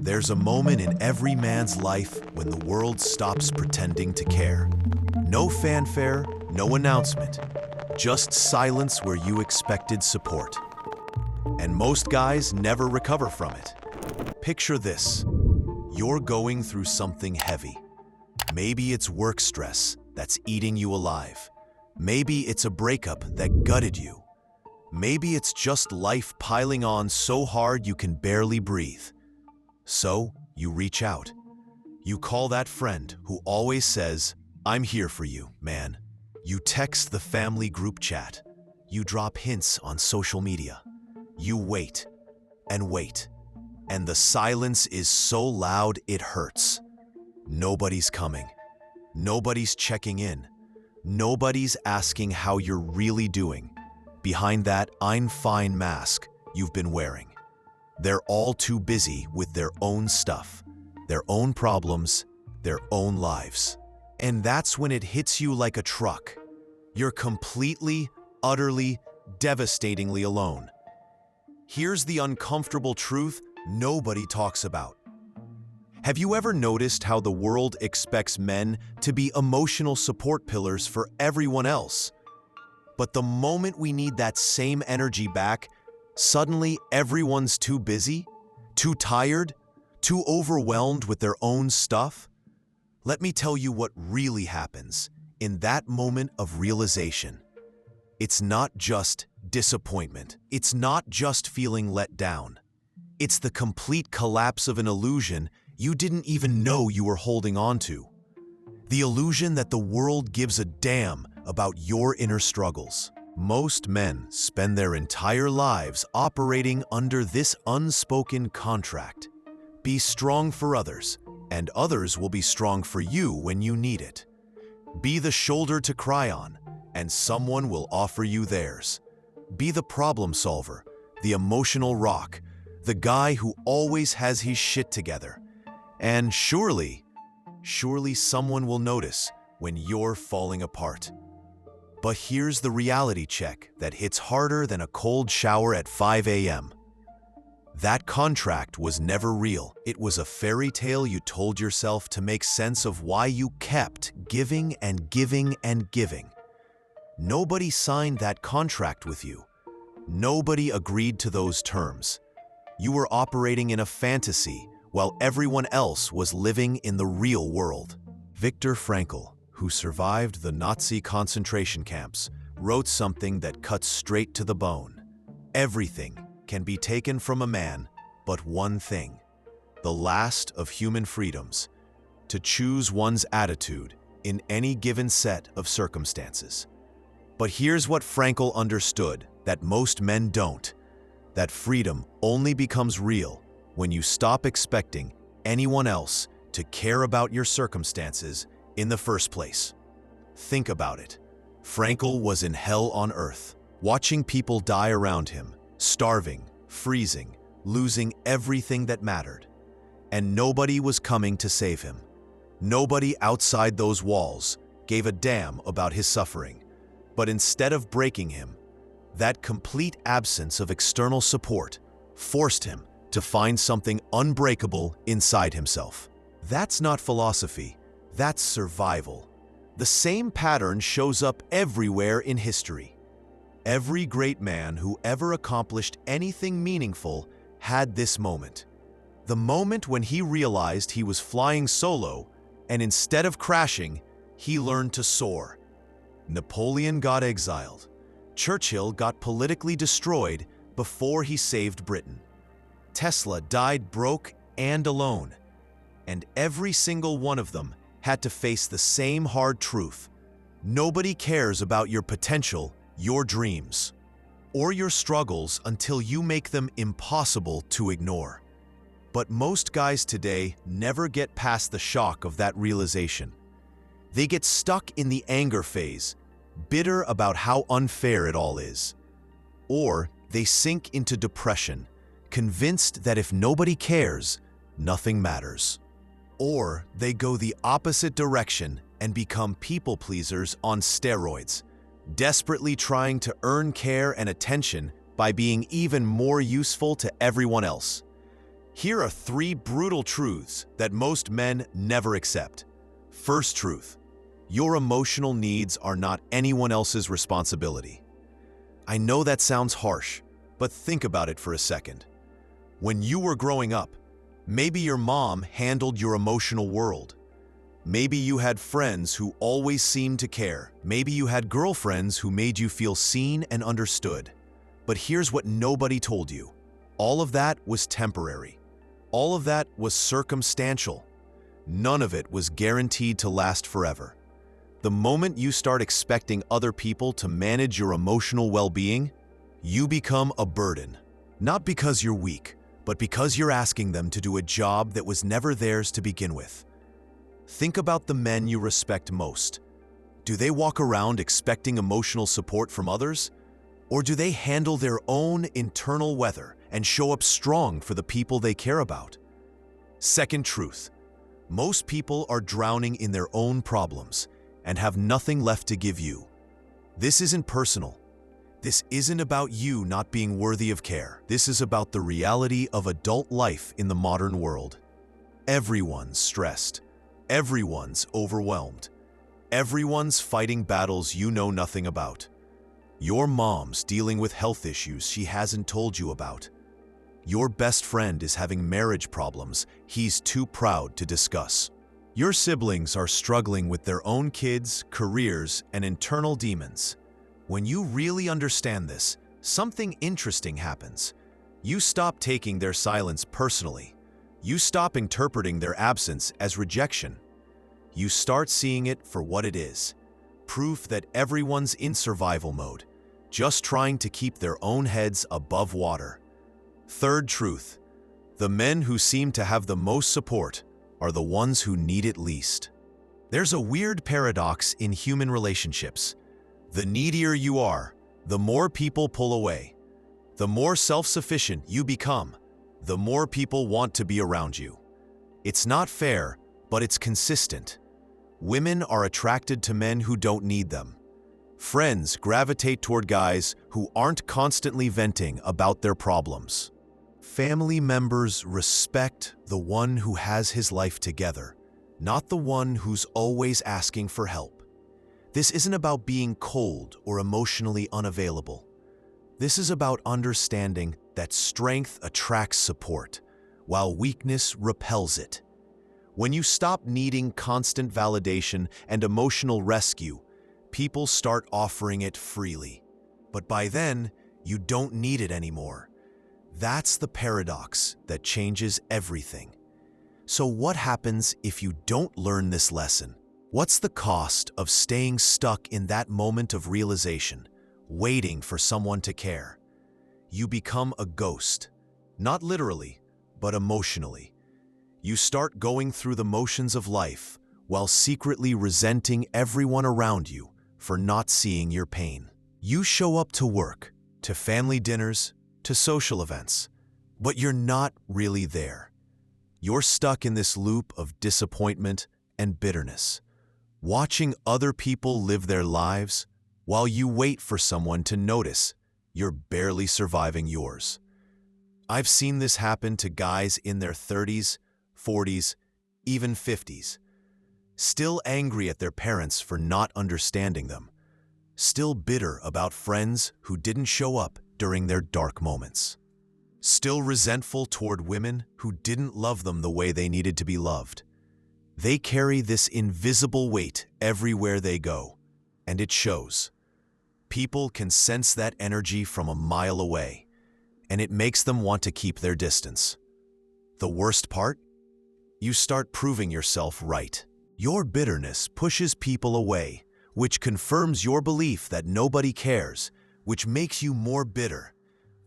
There's a moment in every man's life when the world stops pretending to care. No fanfare, no announcement, just silence where you expected support. And most guys never recover from it. Picture this. You're going through something heavy. Maybe it's work stress that's eating you alive. Maybe it's a breakup that gutted you. Maybe it's just life piling on so hard you can barely breathe. So, you reach out. You call that friend who always says, "I'm here for you, man." You text the family group chat. You drop hints on social media. You wait and wait. And the silence is so loud it hurts. Nobody's coming. Nobody's checking in. Nobody's asking how you're really doing behind that "I'm fine" mask you've been wearing. They're all too busy with their own stuff, their own problems, their own lives. And that's when it hits you like a truck. You're completely, utterly, devastatingly alone. Here's the uncomfortable truth nobody talks about. Have you ever noticed how the world expects men to be emotional support pillars for everyone else? But the moment we need that same energy back, suddenly everyone's too busy, too tired, too overwhelmed with their own stuff. Let me tell you what really happens in that moment of realization. It's not just disappointment. It's not just feeling let down. It's the complete collapse of an illusion you didn't even know you were holding on to. The illusion that the world gives a damn about your inner struggles. Most men spend their entire lives operating under this unspoken contract. Be strong for others, and others will be strong for you when you need it. Be the shoulder to cry on, and someone will offer you theirs. Be the problem solver, the emotional rock, the guy who always has his shit together. And surely someone will notice when you're falling apart. But here's the reality check that hits harder than a cold shower at 5 a.m. That contract was never real. It was a fairy tale you told yourself to make sense of why you kept giving and giving and giving. Nobody signed that contract with you. Nobody agreed to those terms. You were operating in a fantasy while everyone else was living in the real world. Viktor Frankl, who survived the Nazi concentration camps, wrote something that cuts straight to the bone. Everything can be taken from a man, but one thing, the last of human freedoms, to choose one's attitude in any given set of circumstances. But here's what Frankl understood that most men don't, that freedom only becomes real when you stop expecting anyone else to care about your circumstances in the first place. Think about it. Frankl was in hell on earth, watching people die around him, starving, freezing, losing everything that mattered. And nobody was coming to save him. Nobody outside those walls gave a damn about his suffering. But instead of breaking him, that complete absence of external support forced him to find something unbreakable inside himself. That's not philosophy. That's survival. The same pattern shows up everywhere in history. Every great man who ever accomplished anything meaningful had this moment. The moment when he realized he was flying solo, and instead of crashing, he learned to soar. Napoleon got exiled. Churchill got politically destroyed before he saved Britain. Tesla died broke and alone. And every single one of them had to face the same hard truth. Nobody cares about your potential, your dreams, or your struggles until you make them impossible to ignore. But most guys today never get past the shock of that realization. They get stuck in the anger phase, bitter about how unfair it all is. Or they sink into depression, convinced that if nobody cares, nothing matters. Or they go the opposite direction and become people pleasers on steroids, desperately trying to earn care and attention by being even more useful to everyone else. Here are 3 brutal truths that most men never accept. First truth: your emotional needs are not anyone else's responsibility. I know that sounds harsh, but think about it for a second. When you were growing up, maybe your mom handled your emotional world. Maybe you had friends who always seemed to care. Maybe you had girlfriends who made you feel seen and understood. But here's what nobody told you. All of that was temporary. All of that was circumstantial. None of it was guaranteed to last forever. The moment you start expecting other people to manage your emotional well-being, you become a burden. Not because you're weak, but because you're asking them to do a job that was never theirs to begin with. Think about the men you respect most. Do they walk around expecting emotional support from others? Or do they handle their own internal weather and show up strong for the people they care about? Second truth: most people are drowning in their own problems and have nothing left to give you. This isn't personal. This isn't about you not being worthy of care. This is about the reality of adult life in the modern world. Everyone's stressed. Everyone's overwhelmed. Everyone's fighting battles you know nothing about. Your mom's dealing with health issues she hasn't told you about. Your best friend is having marriage problems he's too proud to discuss. Your siblings are struggling with their own kids, careers, and internal demons. When you really understand this, something interesting happens. You stop taking their silence personally. You stop interpreting their absence as rejection. You start seeing it for what it is: proof that everyone's in survival mode, just trying to keep their own heads above water. Third truth: the men who seem to have the most support are the ones who need it least. There's a weird paradox in human relationships. The needier you are, the more people pull away. The more self-sufficient you become, the more people want to be around you. It's not fair, but it's consistent. Women are attracted to men who don't need them. Friends gravitate toward guys who aren't constantly venting about their problems. Family members respect the one who has his life together, not the one who's always asking for help. This isn't about being cold or emotionally unavailable. This is about understanding that strength attracts support, while weakness repels it. When you stop needing constant validation and emotional rescue, people start offering it freely. But by then, you don't need it anymore. That's the paradox that changes everything. So what happens if you don't learn this lesson? What's the cost of staying stuck in that moment of realization, waiting for someone to care? You become a ghost, not literally, but emotionally. You start going through the motions of life while secretly resenting everyone around you for not seeing your pain. You show up to work, to family dinners, to social events, but you're not really there. You're stuck in this loop of disappointment and bitterness, watching other people live their lives while you wait for someone to notice you're barely surviving yours. I've seen this happen to guys in their 30s, 40s, even 50s, still angry at their parents for not understanding them, still bitter about friends who didn't show up during their dark moments, still resentful toward women who didn't love them the way they needed to be loved. They carry this invisible weight everywhere they go, and it shows. People can sense that energy from a mile away, and it makes them want to keep their distance. The worst part? You start proving yourself right. Your bitterness pushes people away, which confirms your belief that nobody cares, which makes you more bitter,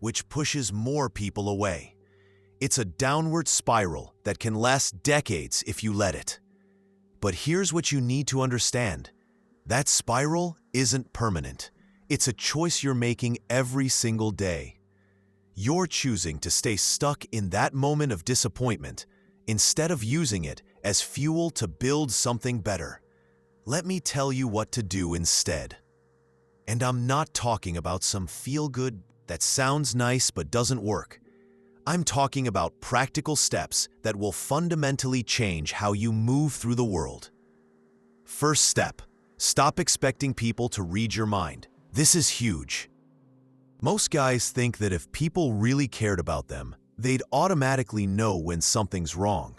which pushes more people away. It's a downward spiral that can last decades if you let it. But here's what you need to understand. That spiral isn't permanent. It's a choice you're making every single day. You're choosing to stay stuck in that moment of disappointment instead of using it as fuel to build something better. Let me tell you what to do instead. And I'm not talking about some feel-good that sounds nice but doesn't work. I'm talking about practical steps that will fundamentally change how you move through the world. First step, stop expecting people to read your mind. This is huge. Most guys think that if people really cared about them, they'd automatically know when something's wrong.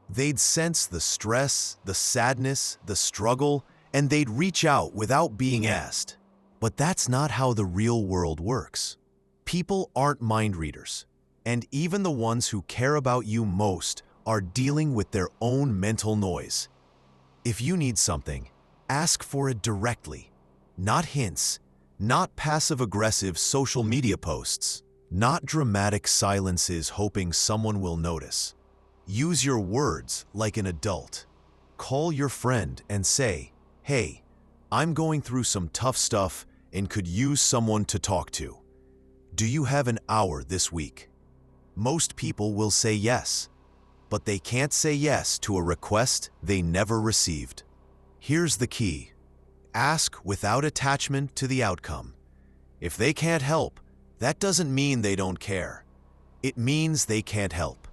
They'd sense the stress, the sadness, the struggle, and they'd reach out without being asked. But that's not how the real world works. People aren't mind readers, and even the ones who care about you most are dealing with their own mental noise. If you need something, ask for it directly, not hints, not passive-aggressive social media posts, not dramatic silences hoping someone will notice. Use your words like an adult. Call your friend and say, "Hey, I'm going through some tough stuff and could use someone to talk to. Do you have an hour this week?" Most people will say yes, but they can't say yes to a request they never received. Here's the key. Ask without attachment to the outcome. If they can't help, that doesn't mean they don't care. It means they can't help.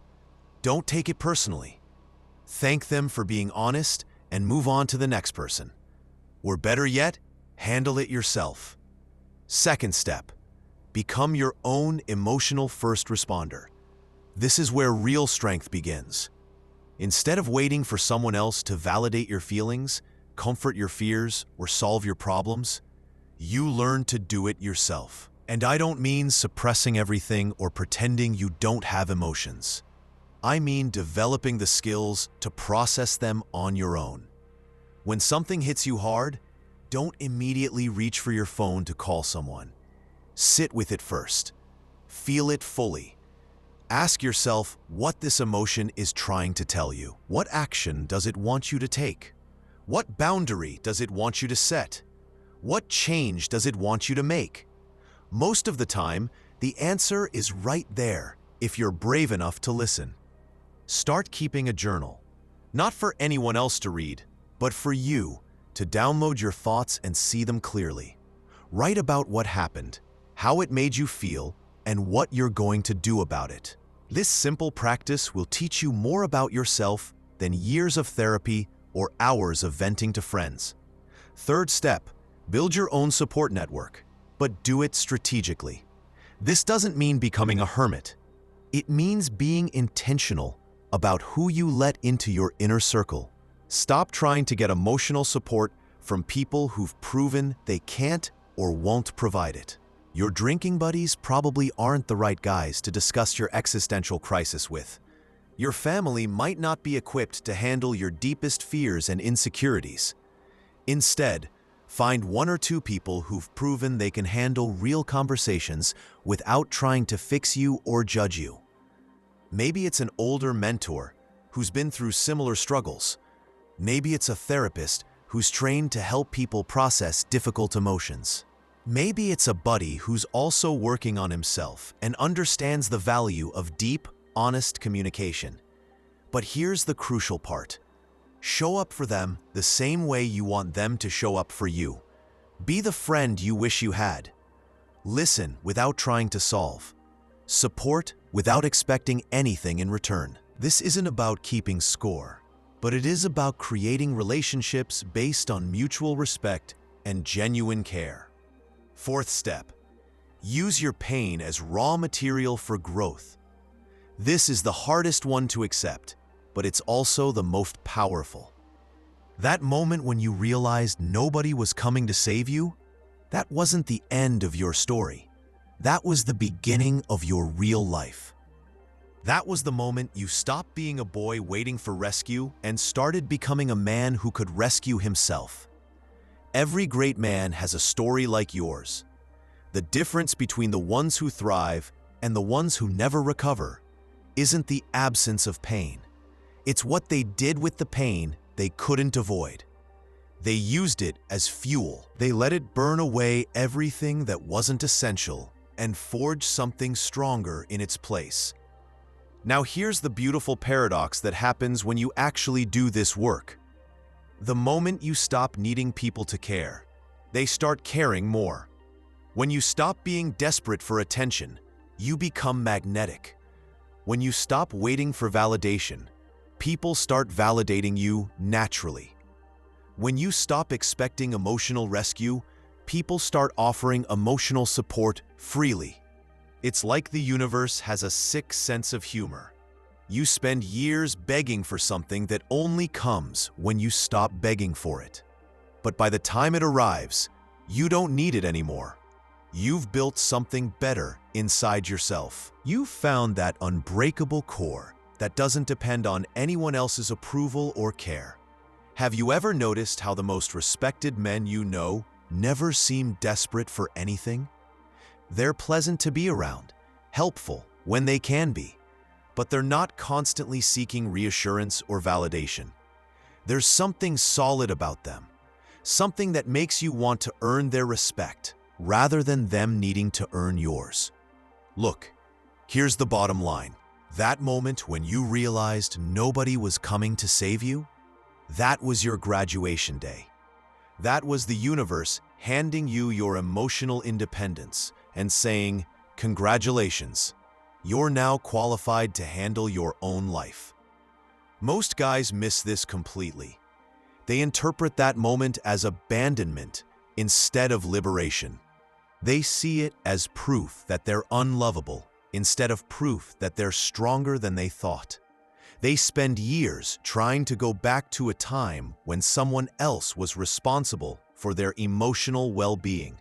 Don't take it personally. Thank them for being honest and move on to the next person. Or better yet, handle it yourself. Second step, become your own emotional first responder. This is where real strength begins. Instead of waiting for someone else to validate your feelings, comfort your fears, or solve your problems, you learn to do it yourself. And I don't mean suppressing everything or pretending you don't have emotions. I mean developing the skills to process them on your own. When something hits you hard, don't immediately reach for your phone to call someone. Sit with it first. Feel it fully. Ask yourself what this emotion is trying to tell you. What action does it want you to take? What boundary does it want you to set? What change does it want you to make? Most of the time, the answer is right there if you're brave enough to listen. Start keeping a journal, not for anyone else to read, but for you to download your thoughts and see them clearly. Write about what happened, how it made you feel, and what you're going to do about it. This simple practice will teach you more about yourself than years of therapy or hours of venting to friends. Third step, build your own support network, but do it strategically. This doesn't mean becoming a hermit. It means being intentional about who you let into your inner circle. Stop trying to get emotional support from people who've proven they can't or won't provide it. Your drinking buddies probably aren't the right guys to discuss your existential crisis with. Your family might not be equipped to handle your deepest fears and insecurities. Instead, find one or two people who've proven they can handle real conversations without trying to fix you or judge you. Maybe it's an older mentor who's been through similar struggles. Maybe it's a therapist who's trained to help people process difficult emotions. Maybe it's a buddy who's also working on himself and understands the value of deep, honest communication. But here's the crucial part. Show up for them the same way you want them to show up for you. Be the friend you wish you had. Listen without trying to solve. Support without expecting anything in return. This isn't about keeping score, but it is about creating relationships based on mutual respect and genuine care. Fourth step, use your pain as raw material for growth. This is the hardest one to accept, but it's also the most powerful. That moment when you realized nobody was coming to save you, that wasn't the end of your story. That was the beginning of your real life. That was the moment you stopped being a boy waiting for rescue and started becoming a man who could rescue himself. Every great man has a story like yours. The difference between the ones who thrive and the ones who never recover isn't the absence of pain. It's what they did with the pain they couldn't avoid. They used it as fuel. They let it burn away everything that wasn't essential and forge something stronger in its place. Now here's the beautiful paradox that happens when you actually do this work. The moment you stop needing people to care, they start caring more. When you stop being desperate for attention, you become magnetic. When you stop waiting for validation, people start validating you naturally. When you stop expecting emotional rescue, people start offering emotional support freely. It's like the universe has a sick sense of humor. You spend years begging for something that only comes when you stop begging for it. But by the time it arrives, you don't need it anymore. You've built something better inside yourself. You've found that unbreakable core that doesn't depend on anyone else's approval or care. Have you ever noticed how the most respected men you know never seem desperate for anything? They're pleasant to be around, helpful when they can be, but they're not constantly seeking reassurance or validation. There's something solid about them, something that makes you want to earn their respect rather than them needing to earn yours. Look, here's the bottom line. That moment when you realized nobody was coming to save you, that was your graduation day. That was the universe handing you your emotional independence and saying, "Congratulations, you're now qualified to handle your own life." Most guys miss this completely. They interpret that moment as abandonment instead of liberation. They see it as proof that they're unlovable instead of proof that they're stronger than they thought. They spend years trying to go back to a time when someone else was responsible for their emotional well-being,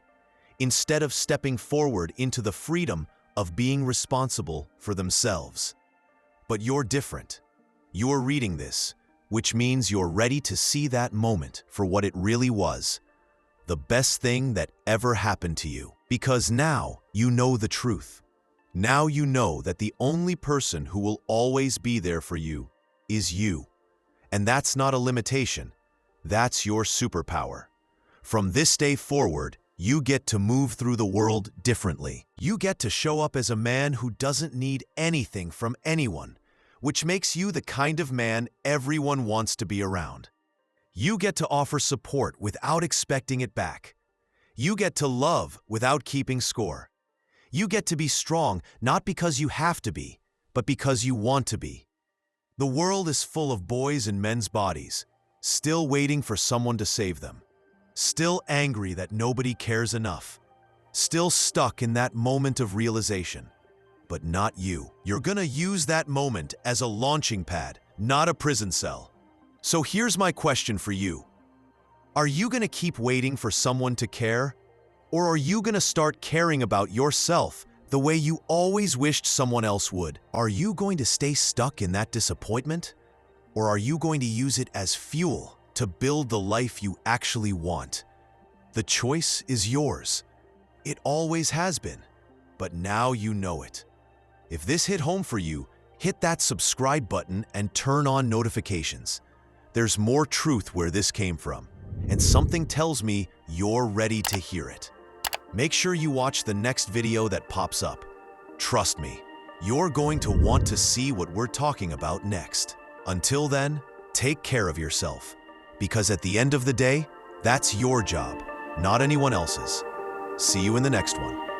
instead of stepping forward into the freedom of being responsible for themselves. But you're different. You're reading this, which means you're ready to see that moment for what it really was, the best thing that ever happened to you. Because now you know the truth. Now you know that the only person who will always be there for you is you. And that's not a limitation. That's your superpower. From this day forward, you get to move through the world differently. You get to show up as a man who doesn't need anything from anyone, which makes you the kind of man everyone wants to be around. You get to offer support without expecting it back. You get to love without keeping score. You get to be strong not because you have to be, but because you want to be. The world is full of boys in men's bodies, still waiting for someone to save them. Still angry that nobody cares enough. Still stuck in that moment of realization. But not you. You're gonna use that moment as a launching pad, not a prison cell. So here's my question for you. Are you gonna keep waiting for someone to care? Or are you gonna start caring about yourself the way you always wished someone else would? Are you going to stay stuck in that disappointment? Or are you going to use it as fuel to build the life you actually want? The choice is yours. It always has been, but now you know it. If this hit home for you, hit that subscribe button and turn on notifications. There's more truth where this came from, and something tells me you're ready to hear it. Make sure you watch the next video that pops up. Trust me, you're going to want to see what we're talking about next. Until then, take care of yourself, because at the end of the day, that's your job, not anyone else's. See you in the next one.